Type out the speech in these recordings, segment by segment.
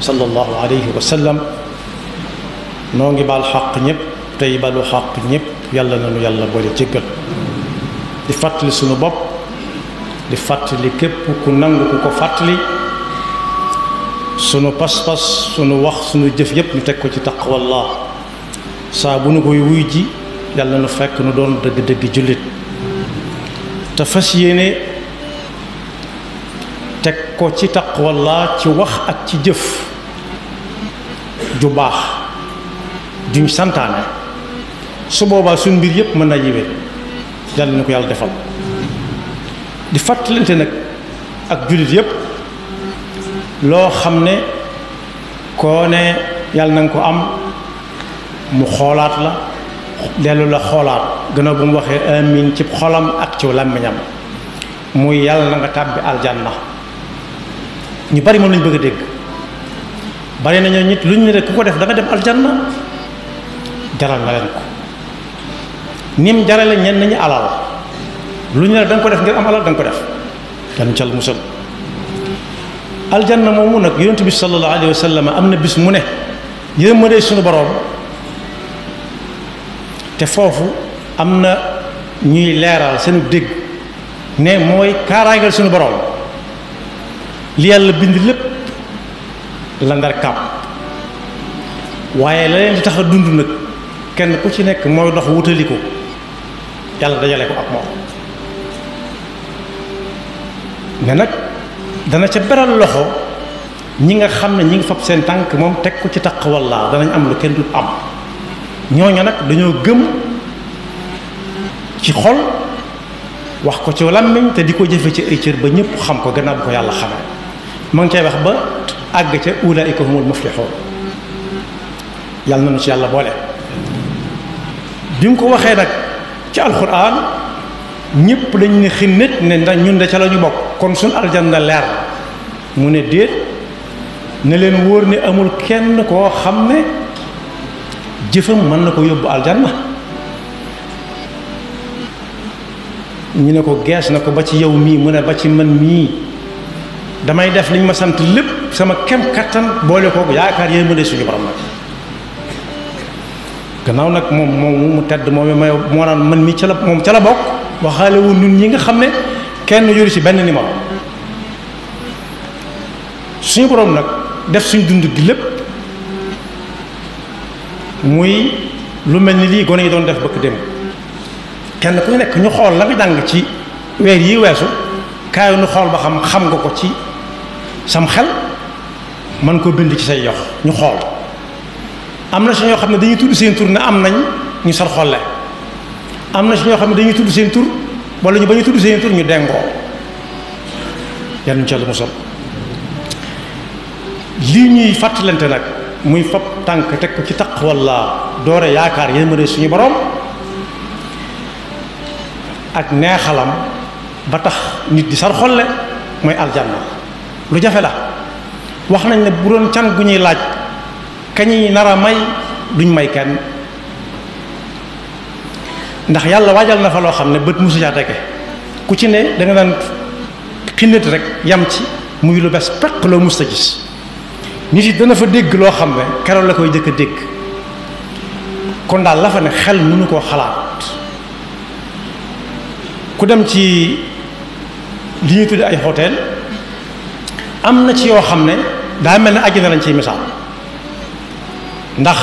sallallahu alayhi wa sallam noo ngi baal xaq ñëpp tey balu xaq ñëpp yàlla na nu yàlla boole jéggal di fàttali sunu bopp di fàttali képp ku nangu ku ko fàttali sunu pas-pas sunu wax sunu jëf yépp ñu teg ko ci taqwallah saa bu nu koy wuy ji yàlla nu fekk nu doon dëgg-dëgg jullit te fas yéene teg ko ci taqwallah ci wax ak ci jëf ju baax juñ santaane su boobaa suñ mbir yépp mën na yiwee yàlla na ko yàlla defal di fàttalante nag ak jullit yépp loo xam ne koo ne yàlla na nga ko am mu xoolaat la dellu la xoolaat gannaaw bu mu waxee amin ci xolam ak ci làmmiñam muy yàlla na nga tàbbi aljanna ñu bari moom lañu bëgg a dégg bari nañoo nit lu ñu ne rek ku ko def da nga dem aljanna jaral na leen ko nim jarale ñenn ñi alal lu ñu ne da nga ko def ngir am alal da nga ko def yàlla ñu cal musal aljanna moomu nag yonent bi sallallahu alayhi wa sallam am na bis mu ne yërmande suñu boroom te foofu am na ñuy leeral seen dégg ne mooy kaaraangal suñu boroom li yàlla bind lépp la ndar kàpp waaye la leen di tax a dund nag kenn ku ci nekk mooy dox wutali ko yàlla dajale ko ak moom ne nag dana ca beral loxo ñi nga xam ne ñi ngi fab seen tànk moom teg ko ci taqwallah danañ am lu kenn dul am ñooñu nag dañoo gëm ci xol wax ko ci làmmiñ te di ko jëfe ci ay cër ba ñëpp xam ko gannaaw bu ko yàlla xamee ma ngi cay wax ba àgg ca ulaika humul muflihun yàlla nañu ci yàlla boole bi mu ko waxee nag ci alquran ñëpp dañ ne xinnet ne ndax ñun de ca la ñu bokk kon suñ aljanna leer mu ne déet ne leen wóor ne amul kenn koo xam ne jëfam mën na ko yóbbu aljanna ñu ne ko gees na ko ba ci yow mii mu ne ba ci man mii damay def liñ ma sant lépp sama kem kattan boole ko yaakaar yéen ma de suñu borom nag gannaaw nag moom mu tedd moom may moo naan man mi ca la moom ca la bokk waxaale wu ñun ñi nga xam ne kenn yoru ci benn numéro suñu borom nag def suñu dund gi lépp muy lu mel ni lii gone yi doon def bëkk dem kenn ku nekk ñu xool la nga jàng ci weer yi weesu kaayu nu xool ba xam nga ko ci sam xel man ko bind ci say yox ñu xool am na si ñoo xam ne dañuy tudd seen tur ne am nañ ñu sar xolle am na si ñoo xam ne dañuy tudd seen tur wala ñu ba ñu tudd seen tur ñu dengoo yal nañu ci Yàlla musal lii ñuy fàttalante nag muy fab tànk teg ko ci taqwallah doore yaakaar yéen ma de suñu borom ak neexalam ba tax nit di sar xolle mooy aljanna lu jafe la wax nañ ne bu doon can gu ñuy laaj kañuy nar a may duñ may kenn ndax yàlla waajal na fa loo xam ne bët musu caa tege ku ci ne da nga daan xinnet rek yam ci muy lu bes peq loo mus ta gis nit yi dana fa dégg loo xam ne keroog la koy jëkk a dégg kon daal la fa ne xel mënu koo xalaat ku dem ci li ñuy tudde ay hôtel am na ci yoo xam ne daa mel ne àjjana lañ ciy misaal ndax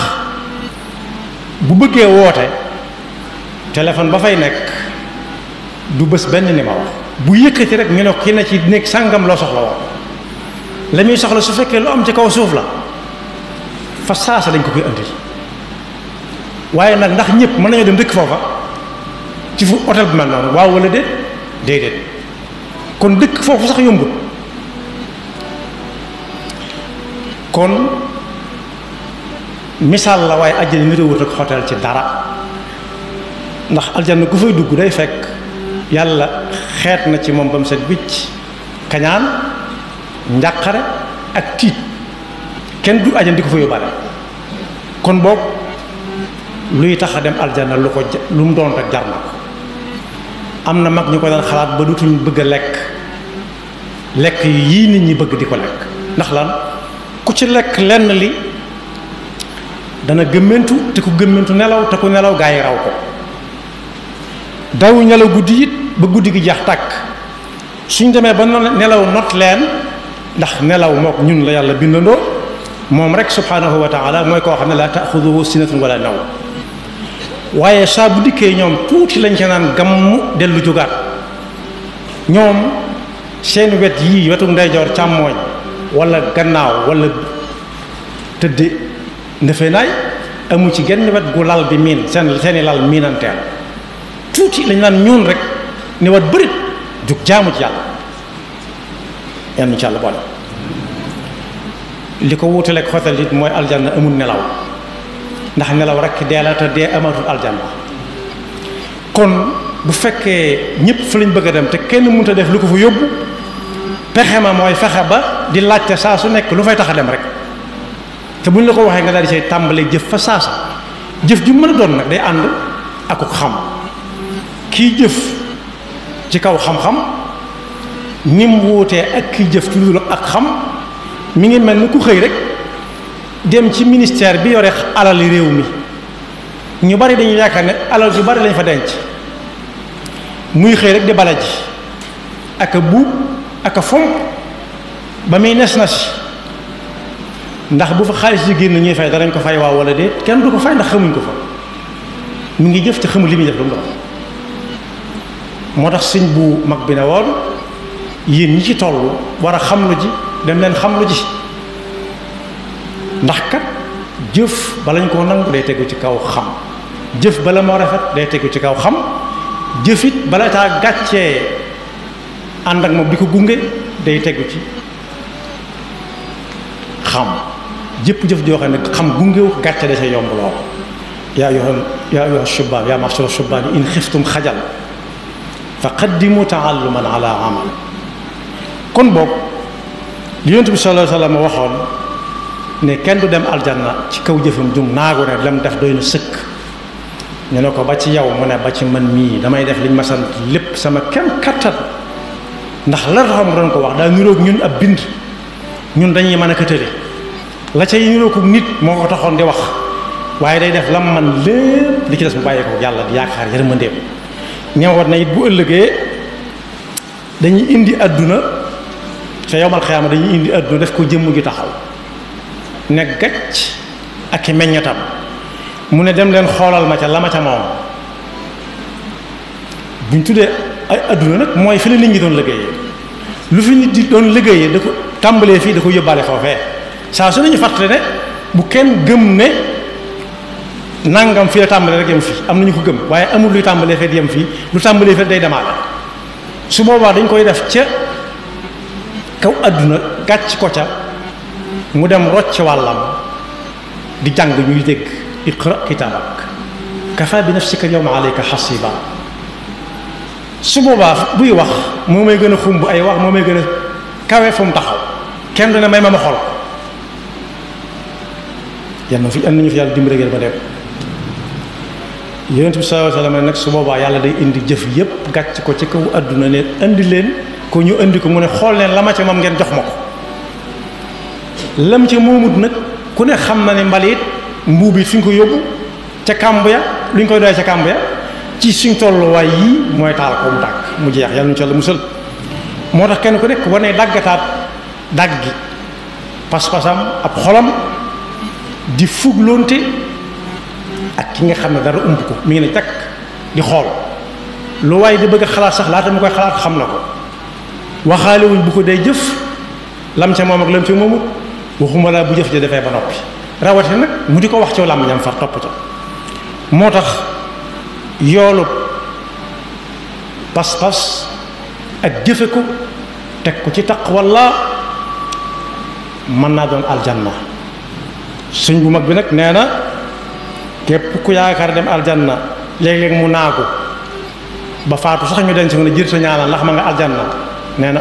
bu bëggee woote téléphone ba fay nekk du bës benn numéro bu yëkkati rek ñu ne ki ne ci nekk sàngam loo soxla woo la muy soxla su fekkee lu am ci kaw suuf la fa saasa dañ ko koy andil waaye nag ndax ñëpp mën nañoo dem dëkk foofa ci fu hôtel bu mel noonu waaw wala déet déedéet kon dëkk foofu sax yombut kon misaal la waaye àjjana niroowut ak hôtel ci dara ndax aljanna ku fay dugg day fekk yàlla xeet na ci moom ba mu set wicc kañaan njàqare ak tiit kenn du àjjana di ko fa yóbbaale kon boog luy tax a dem aljanna lu mu doon rek jar na ko am na mag ñu ko daan xalaat ba dutuñ bëgg a lekk yii nit ñi bëgg di ko lekk ndax lan ku ci lekk lenn li dana gëmmentu te ku gëmmentu nelaw te ku nelaw gaa yi raw ko daw nelaw guddi it ba guddi gi jeex tàkk suñ demee ba nelaw not leen ndax nelaw mook ñun la yàlla bindandoo moom rek subhanahu wa taala mooy koo xam ne laa taaxuduhu sinatun wala naw waaye saa bu dikkee ñoom tuuti lañ ca naan gamm dellu jógaat ñoom seen wet yii wetu ndeyjoor càmmooñ wala gannaaw wala tëdde ndefe naay amu ci genn wet gu lal bi miin seeni lal miinanteel tuuti lañ naan ñuun rek ne wat bërit jug jaamu ci yàlla yenn ci yàlla boole li ko wuutaleeg xotel it mooy aljanna amul nelaw ndax nelaw rek dee la te dee amatul aljanna kon bu fekkee ñëpp fa lañ bëgg a dem te kenn mënut a def lu ko fa yóbbu pexe ma mooy fexe ba di laajte saa su nekk lu fay tax a dem rek te buñ la ko waxee nga daal di say tàmbalee jëf fa saasa jëf ju mën a doon nag day ànd ak ko xam kii jëf ci kaw xam-xam ni mu wuutee ak kii jëf ci lu ak xam mi ngi mel ni ku xëy rek dem ci ministère bi yore alali réew mi ñu bari dañuy yaakaar ne alal ju bari lañ fa denc muy xëy rek di bala ji ak a buub ak a fomp ba muy nes na si ndax bu fa xaalis ji génn ñuy fay danañ ko fay waaw wala déet kenn du ko fay ndax xamuñ ko fa mu ngi jëf te xamul li muy def lu mu doon moo tax sëñ bu mag bi ne woon yéen ñi ci toll war a xam lu ji dem leen xam lu ji ndax kat jëf bala ñu koo nangu day tegu ci kaw xam jëf bala moo rafet day tegu ci kaw xam jëfit bala taa gàccee ànd ak moom di ko gunge day tegu ci xam jëpp jëf joo xam ne xam gungewu gàcce da sa yomb lool yaa ayyuha shubaan yaa ma'shara shubaan in xiftum xajal fa qaddimu taalluman ala amal kon boog li Yonent bi sallallahu alayhi wa sallam waxoon ne kenn du dem aljanna ci kaw jëfam jum naagu ne lam def doy na sëkk ñu ne ko ba ci yow mu ne ba ci man mii damay def liñ ma sant lépp sama kem kattan ndax la taxam nga doon ko wax daa niroog ñun ab bind ñun dañuy mën a këtële la cay niroog nit moo ko taxoon di wax waaye day def lam man lépp li ci des mu bàyyi ko yàlla di yaakaar yërmandeem ñëwoon na it bu ëllëgee dañuy indi àdduna te yowmal xiyaama dañuy indi àdduna def ko jëmm ju taxaw ne gàcc ak i meññatam mu ne dem leen xoolal ma ca la ma ca moom buñ tuddee ay àdduna nag mooy fi la nit ñi doon liggéeyee lu fi nit di doon liggéeyee da ko tàmbalee fii da ko yóbbaale foofee saa su nañu fàttale ne bu kenn gëm ne nangam fii la tàmbalee rek yem fii am nañu ko gëm waaye amul luy tàmbalee fee di yem fii lu tàmbalee fee day demaale su boobaa dañ koy def ca kaw àdduna gàcc ko ca mu dem rocc wàllam di jàng ñuy dégg iqra kitaabak kafa bi nafsika yawma alayka hasiba su boobaa buy wax moo may gën a xumb ay wax moo may gën a kawe fu mu taxaw kenn du ne may ma xool yal na fi am nañu fi yàlla dimbali ba dem Yonent bi sallallahu alayhi wa sallam nag su boobaa yàlla day indi jëf yépp gàcc ko ci kaw àdduna ne indi leen ko ñu indi ko mu ne xool leen la ma ca moom ngeen jox ma ko lam ca moomut nag ku ne xam na ne mbalit mbuub it fi ñu ko yóbbu ca kàmb ya lu ñu koy doy ca kàmb ya ci suñ tolluwaay yii mooy taal ko mu tàkk mu jeex yàlla ñu ci la musal moo tax kenn ku nekk war ne daggataat daggi pas-pasam ab xolam di fugloonte ak ki nga xam ne dara ump ko mi ngi ne takk di xool lu waaye di bëgg a xalaat sax laata mu koy xalaat xam na ko waxaale wuñ bu ko dee jëf lam ca moom ak lam ca moomut waxuma laa bu jëf ja defee ba noppi rawate nag mu di ko wax ci làmmiñam far topp ca moo tax yoolu pas-pas ak jëfe ko teg ko ci taqwallah mën naa doon aljanna suñ bu mag bi nag nee na képp ku yaakaar dem aljanna léeg-léeg mu naagu ba faatu sax ñu denc ko ne jër sa ñaanal ndax ma nga aljanna nee na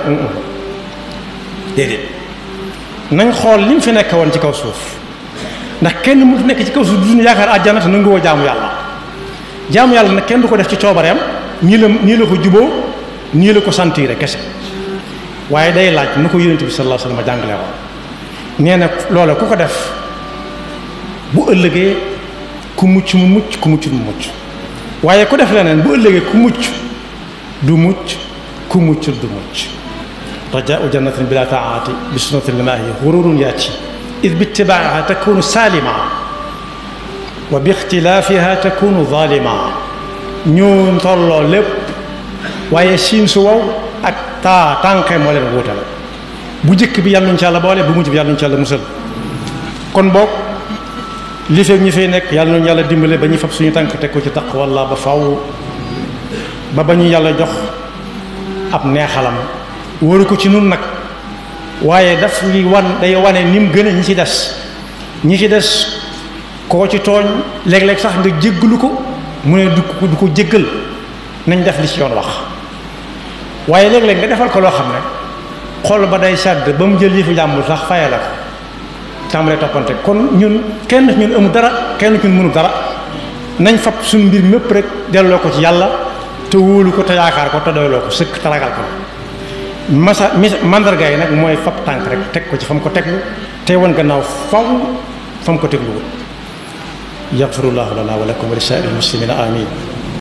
déedéet nañ xool li mu fi nekk woon ci kaw suuf ndax kenn mu nekk ci kaw suuf duñu yaakaar aljanna te nanguwoo jaamu yàlla nag kenn du ko def ci coobareem nii la ko juboo nii la ko sentir kese waaye day laaj nu ko Yonent bi sallallahu alayhi wa sallam jàngale woon nee na loola ku ko def bu ëllëgee ku mucc mu mucc ku mucc mu mucc waaye ku def leneen bu ëllëgee ku mucc du mucc ku mucc du mucc rajaau jannatin bila taati bi sunnatin limahi xururun yaati id bi itibaaha takunu salima wa bi ixtilaafiha takunu zalima ñu tolloo lépp waaye siin su wow ak tànqe moo leen wuutale bu jëkk bi yàlla nañu ci yàlla boole bu mujj bi yàlla nañu ci yàlla musal kon boog li fekk ñi fay nekk yàlla nañu yàlla dimbale ba ñu fab suñu tànk teg ko ci taqwallah ba faw ba ñu yàlla jox ab neexalam wóoru ko ci nun nag waaye daf li day wane ni mu gën a ñi ci des koo ci tooñ léeg-léeg sax nga jéggalu ko mu ne du ko jéggal nañ def li ci yoon wax waaye léeg-léeg nga defal ko loo xam ne xol ba day sàdd ba mu jël yëfu jàmbur sax faye la ko tàmbalee toppante kon ñun kenn ñun amul dara kenn ñun mënu dara nañ fab suñ mbir mépp rek delloo ko ci yàlla te wóolu ko te yaakaar ko te doyloo ko sëkk te ragal ko mandarga yi nag mooy fab tànk rek teg ko ci fa mu ko tegu te woon gannaaw faw fa mu ko tegluwul yaxfirullahu lana wa lakum wa li saa'iril muslimina amin